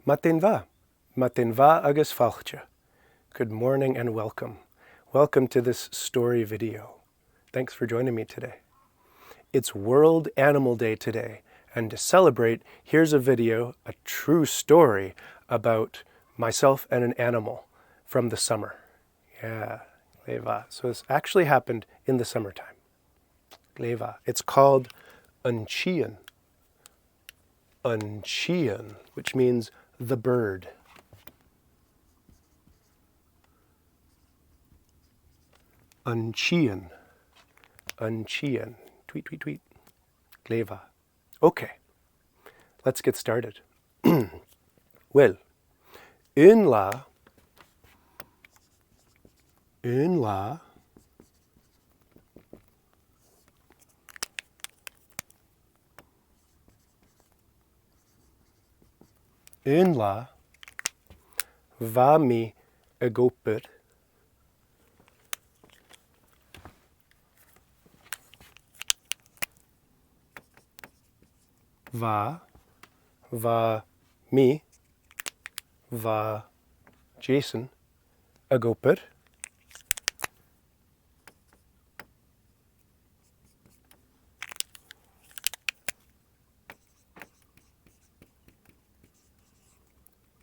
Matin va agus falcha. Good morning and welcome. Welcome to this story video. Thanks for joining me today. It's World Animal Day today, and to celebrate, here's a video, a true story about myself and an animal from the summer. Yeah, leva. So this actually happened in the summertime. Leva. It's called Unchian. Unchian, which means the bird. Unchian. Unchian. Tweet, tweet, tweet. Gleva. Okay, let's get started. Well, in la in la va mi agopur va mi va Jason agopur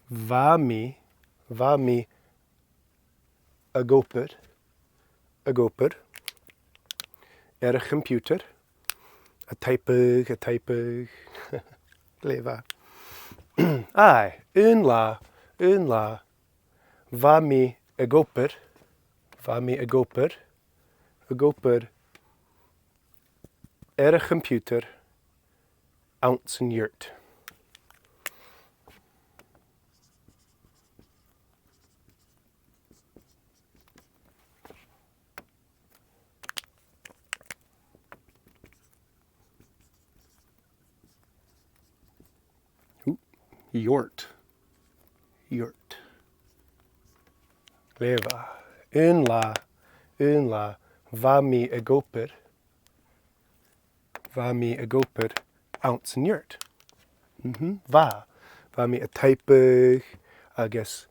va mi agopur er a computer a typig leva. Ai, un la va mi agopur er a computer ounce in Yurt. Yurt. Leva. Un la va mi agopur ounce in Yurt. Va mi a typig, I guess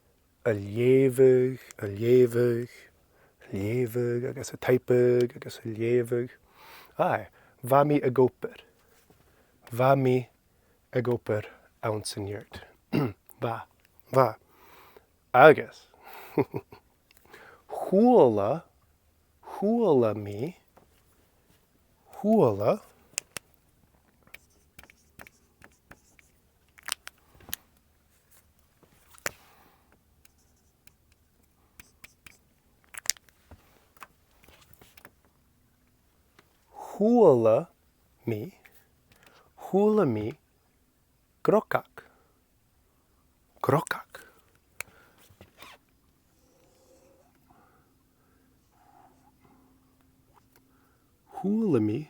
a lievig, I guess a typig, I guess a lievig. Aye, va mi agopur ounce in Yurt. Va. I guess. Hula me. Hula me krokak. Hula me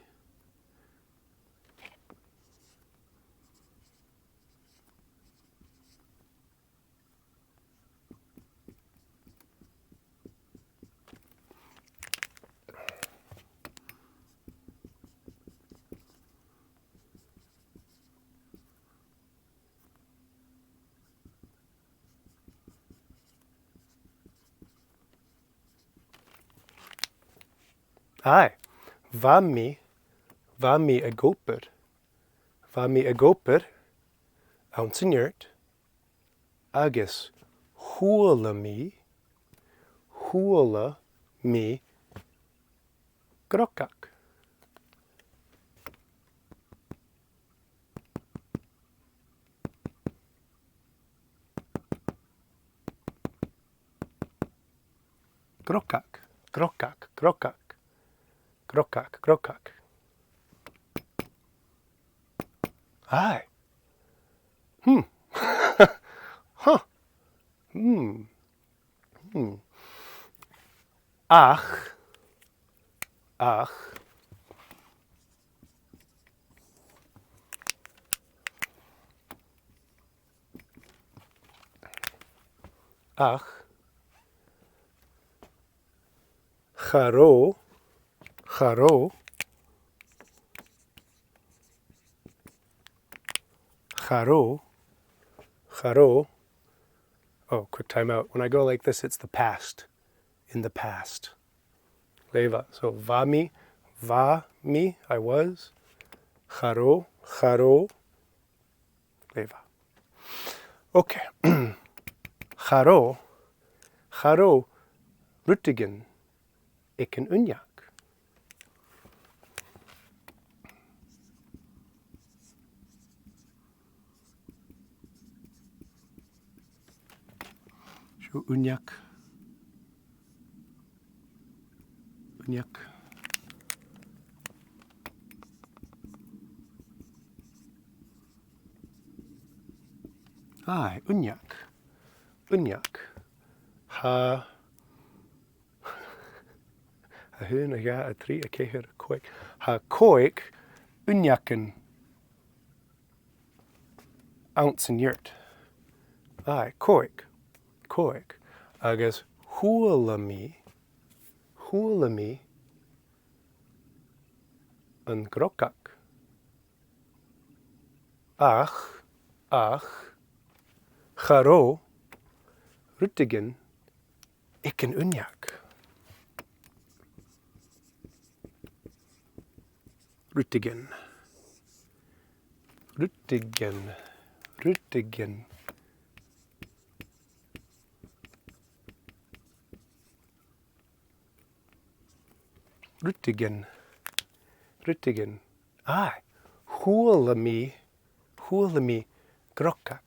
Aye, va mi agopur ounce in Yurt, agus hula me krokak. Krokak. Aye. Huh. Ach. Charo. Charo. Oh, quick time out. When I go like this, it's the past. In the past. Leva. So va mi, I was. Charo, leva. Okay. Charo, rutigen, iken unjak. Shu unjak. Ai, unjak. Ha hun, a ja, a tri, a keher, a koik. Ha koik, unjaken, ounce in yurt. Ai, koik. Agus hualami, an grokak. Ach, charo, rutigen, iken unjak. Rutigen. Ai, hualami, grokak.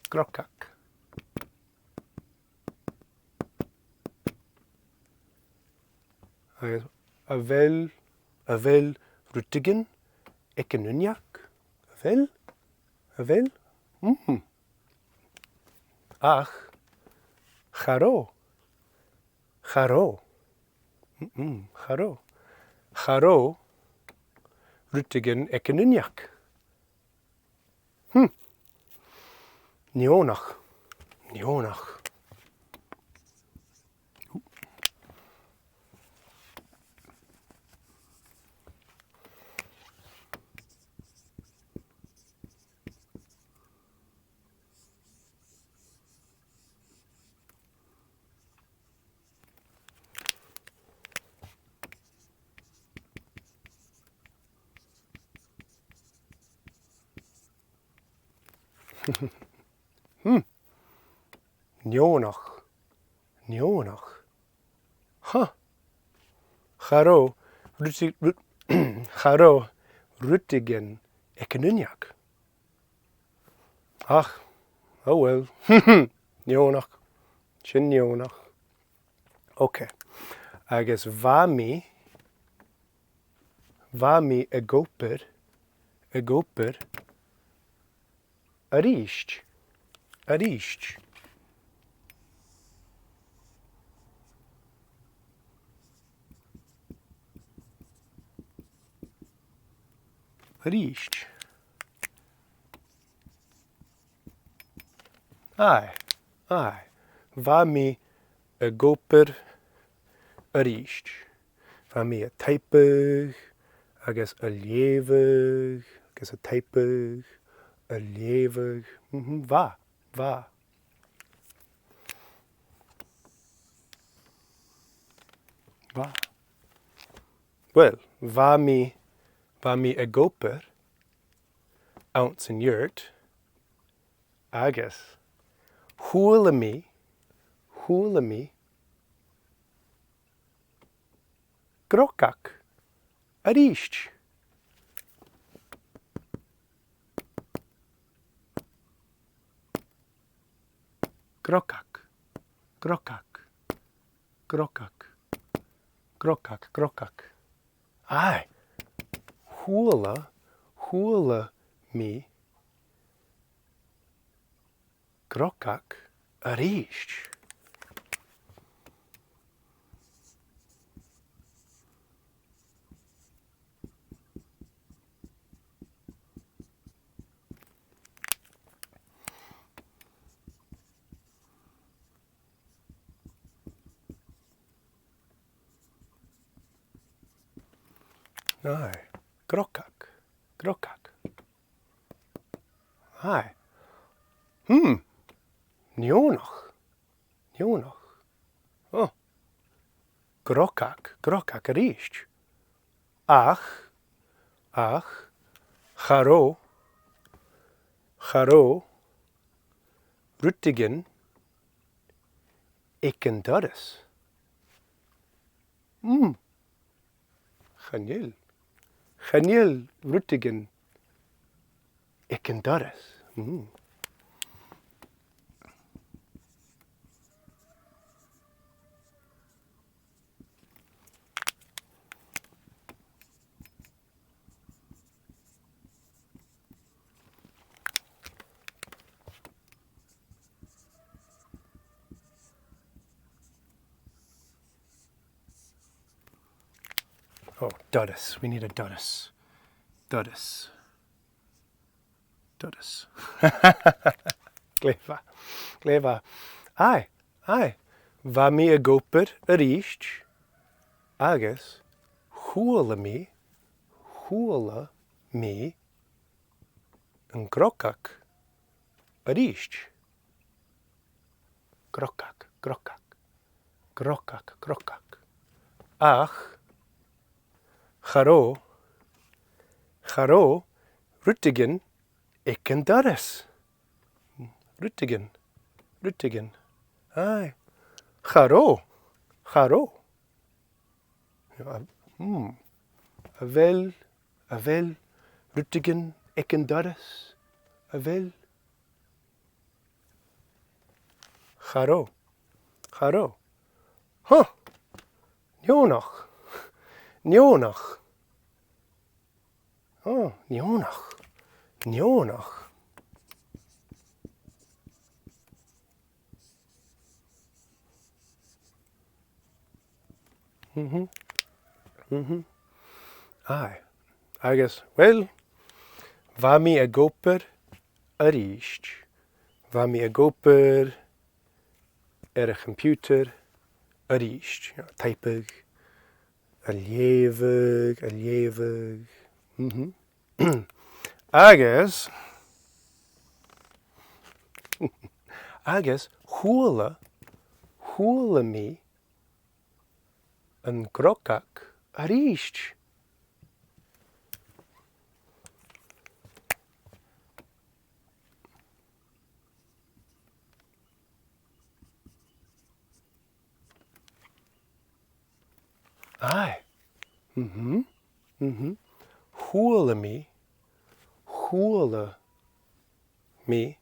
Avel, rutigen, iken unjak. Avel. Ach, charo. Charo, rutigen, iken unjak. Nionach. Nionach. Huh. Charo, rutigen, iken unjak. Ach, oh well. Nionach. Shin nionach. Okay. Agus vami egoper, arisht. Arisht. Ai. Vami egoper arisht. Vami a typig, agus a lievig, agus a typig, a lievig. Va. Well, vami egoper, ounce in yurt, agus hualami, grokak, arisht. Grokak. Ai, huala mi, grokak, arisht. Ai, grokak. Ai. Nionach. Oh. Grokak a ríist. Ach, charó, rútigin, iken doris. Chanil, rútigin, iken doris. Oh, doris. We need a doris. Doris. Gleva. Ai. Va mi a goper a ríist, agus húla mi an grokak a ríist. Grokak. Ach, charó, rútigin, iken doris. Rútigin. Ai. Charó. Avel, rútigin, iken doris. Avel. Charó. Huh. Nionach. Oh, Nionach. Aye. I guess, well, va mi a goper a ríist. Va mi a goper a computer a ríist. Typig, a lévig. Agus, húla mi an grokak a ríist. Aye. Húla mi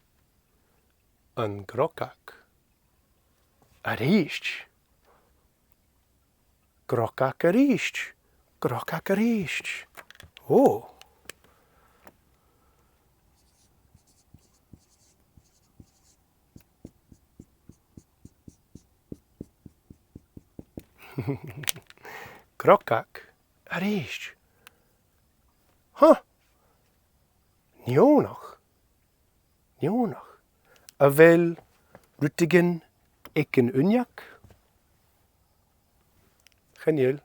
an grokak a ríist. Grokak a ríist. Oh. Grokak a ríist. Huh. Nionach. Avel rútigin iken unjak. Chanil.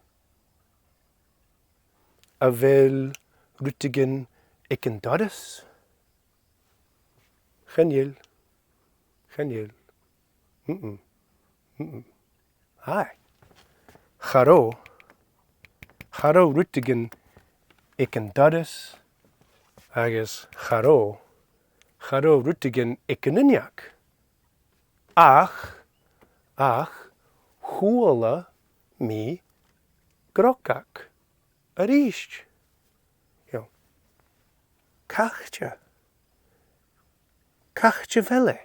Avel rútigin iken doris. Chanil. Aye. Charó rútigin iken doris. Agus charó rútigin iken unjak. Ach, húla mi grokak a ríist. Cachtja vele.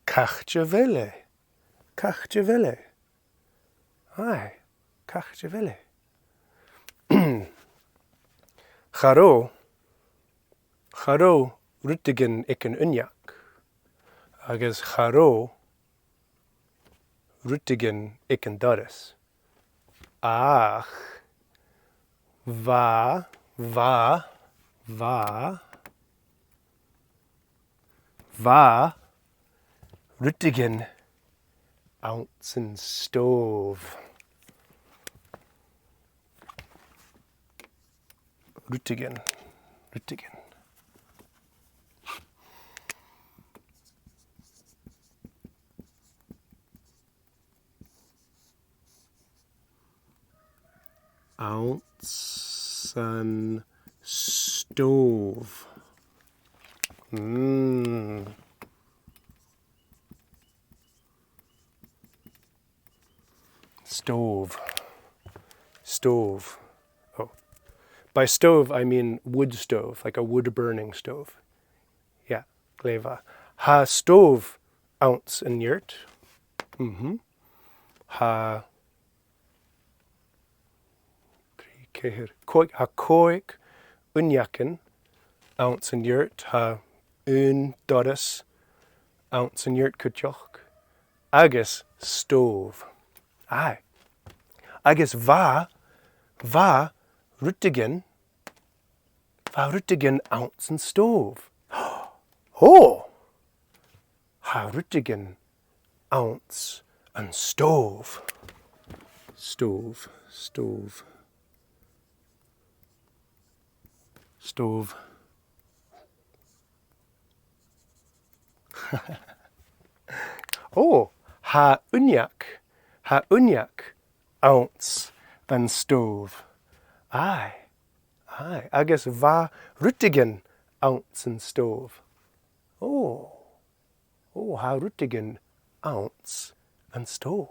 Aye. Cachtja vele. Aye. Cachtja vele. Charó rútigin iken unjak. Agus charó rútigin iken doris. ach, va, ruttigen, ounce and stove. Ruttigen. Ounce and stove. Stove. Oh. By stove, I mean wood stove, like a wood-burning stove. Yeah, gleva. Ha stove, ounce and yurt. Ha koik, unjakken, ounce and yurt. Ha dodus, ounce and yurt kutjoch. Agus stove. Aye. Agus va ruttigen, ounce and stove. Oh! Ha ruttigen, ounce and stove. Stove. Oh, ha unjak, ounce and stove. Aye. Agus va ruttigen, ounce and stove. Oh, ha ruttigen, ounce and stove.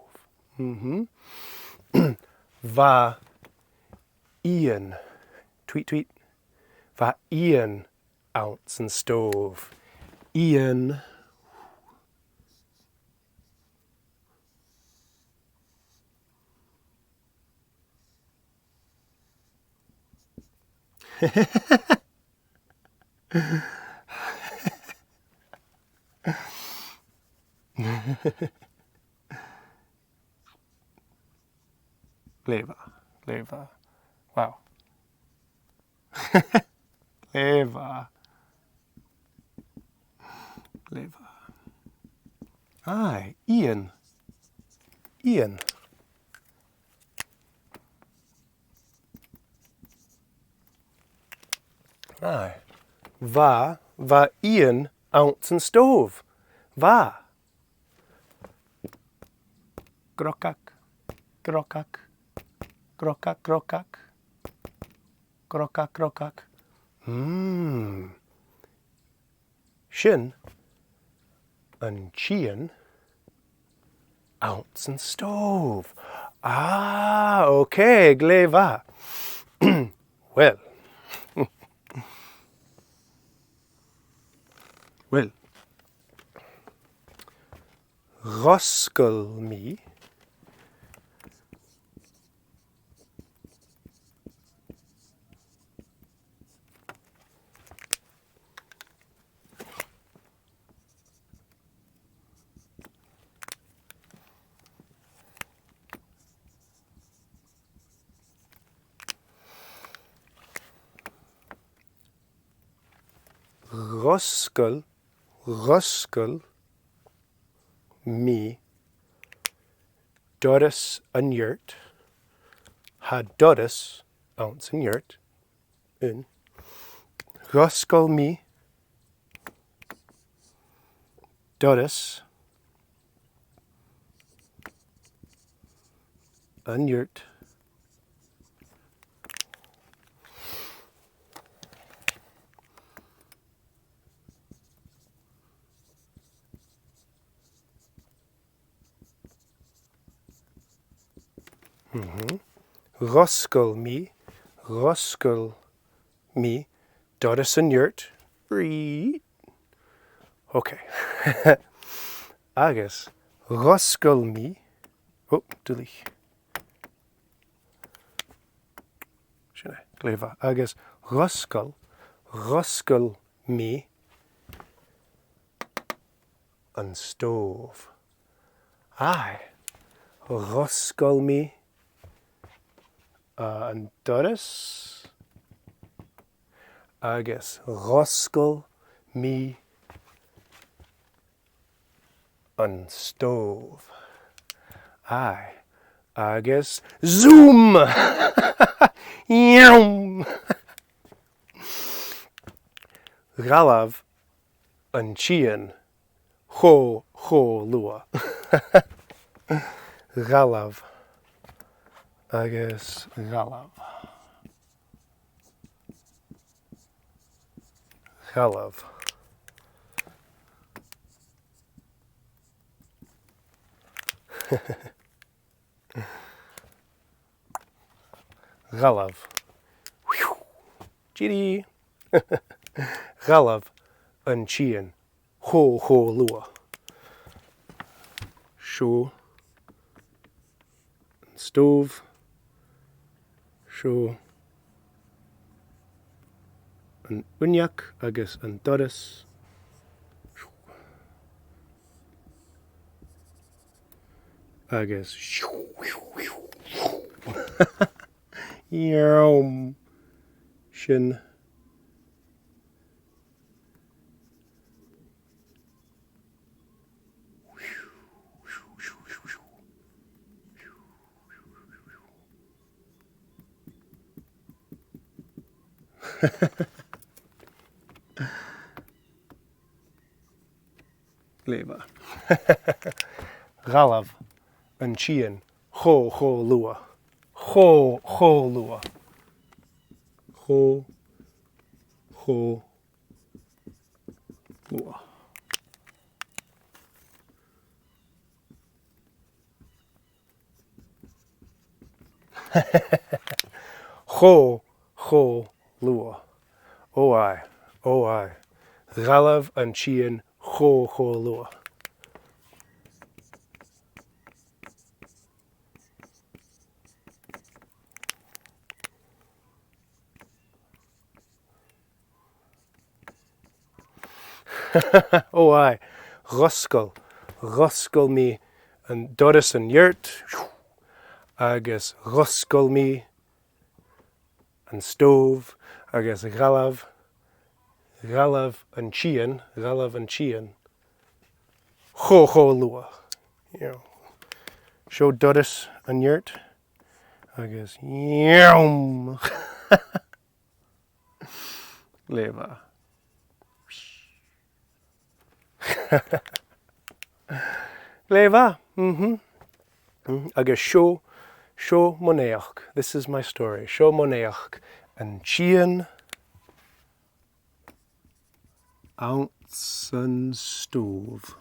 Va Ian, tweet. Va Ian, ounce and stove. Ian. Gleva. Wow. Gleva. Aye, Ian. Aye. Va Ian, ounce and stove. Va. Grokak. Shin and chien, ounce and stove. Ah, okay, gleva. Well. Roskel me. Roskel me. Dodus and yurt. Ha dodus, ounce and yurt. Roskel me. Dodus and yurt. Roskel me, Dodus and yurt. Okay. Agus roskel me. Oh, dulich. Gleva. Agus roskel me and stove. Aye. Roskel me an doras agus roscail mí an stove. Aye, agus zoom! Yum! Galav an chian cho lua. Galav agus galav. Galav. Galav. Giri. Galav an chian cho lua. Sho stove. Sho an unyak agus an doras. Agus yum shin Leva. Galav an chian cho lua. Cho lua. Cho lua. Cho lua. Oh I. Galav an chian cho lua. Oh I. Roscail mí an doras an yurt. Agus roscail mí an stove. Agus galav an chian cho lua. You know, show doras an yurt. Agus yum. Leva. Leva. Agus show moneach. This is my story. Show moneach an chian ounce an stove.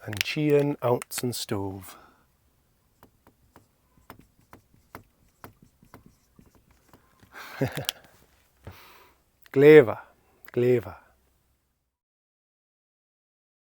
An chian ounce an stove. Gleva.